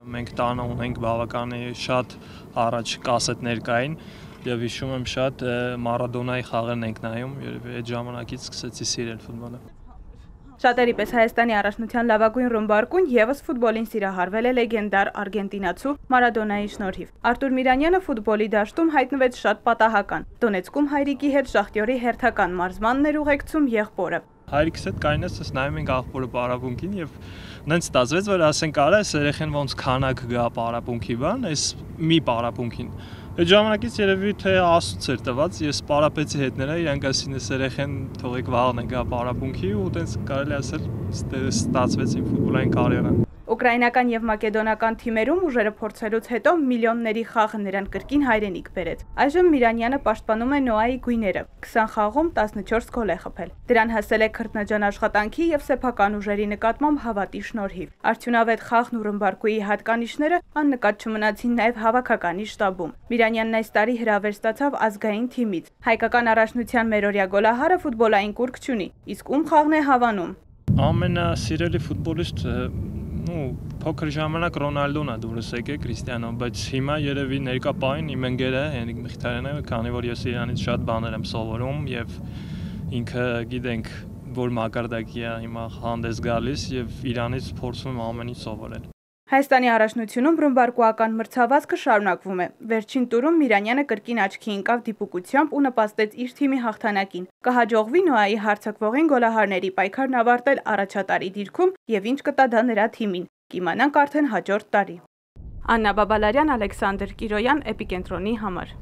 Մենք տանը ունենք բավականի շատ առաջ կասետներ կային եւ հիշում եմ շատ Մարադոնայի խաղերն ենք նայում եւ այդ ժամանակից սկսեցի սիրել ֆուտբոլը։ Շատերի պես Հայաստանի առաջնության լավագույն ռումբարկուն եւս ֆուտբոլին սիրահարվել է լեգենդար արգենտինացու Մարադոնայի շնորհիվ։ Արտուր Միրանյանը ֆուտբոլի դաշտում հայտնվեց շատ պատահական։ Դոնեցկում հայրիկի հետ Շախտյորի հերթական մարզմանն էր ուղեկցում եղբորը։ Հայրիկս հետ կայնս նայում ենք աղբորը պարապմունքին եւ նենց ստացվեց, որ ասենք արա այս երեխեն ոնց քանակ գա պարապմունքի բան, այս մի պարապմունքին։ Այդ ժամանակից երևի թե ասուց էր տված, ես պարապեցի հետները, իրանք ասին այս երեխեն թողեք վաղն գա պարապմունքի ու տենց կարելի ասել ստացվեց իմ ֆուտբոլային կարիերան։ Ուկրաինական եւ մակեդոնական թիմերում ուժերը փորձելուց հետո միլիոնների խաղը նրան կրկին հայրենիք բերեց։ Այժմ Միրանյանը պաշտպանում է Նոայի գույները, 20 խաղում 14 գոլ է խփել։ Դրան հասել է քրտնաջան աշխատանքի եւ սեփական ուժերի նկատմամբ հավատի շնորհիվ։ Արդյունավետ խաղն ու ռմբարկուի հատկանիշները աննկատ չմնացին նաեւ հավաքականի շտաբում։ Միրանյանն այս տարի հրավեր ստացավ ազգային թիմից։ Հայկական առաջնության մերօրյա գոլահարը ֆուտբոլային կուրք չունի, իսկ ում խաղն է հավանում։ Ամենասիրելի ֆուտբոլիստ փոքր ժամանակ Ռոնալդոն է դուրս եկել Քրիստիանոն, բայց հիմա երևի ներկա պահին իմ ընկերը Հենրիկ Մխիթարյանն է, քանի որ ես իրանից շատ բաներ եմ սովորում եւ ինքը գիտենք որ մակարդակի է հիմա հանդես գալիս եւ իրանից փորձում եմ ամեն ինչ սովորել։ Հայաստանի առաջնությունում ռմբարկուական մրցավազքը շարունակվում է։ Վերջին տուրում Միրանյանը կրկին աչքի ընկավ դիպուկությամբ ու նպաստեց իր թիմի հաղթանակին։ Կհաջողվի Նոայի հարձակվողին գոլահարների պայքարն ավարտել առաջատարի դիրքում եւ ինչ կտա դա նրա թիմին։ Կիմանանք արդեն հաջորդ տարի։ Աննա Բաբալարյան, Ալեքսանդր Կիրոյան, Էպիկենտրոնի համար։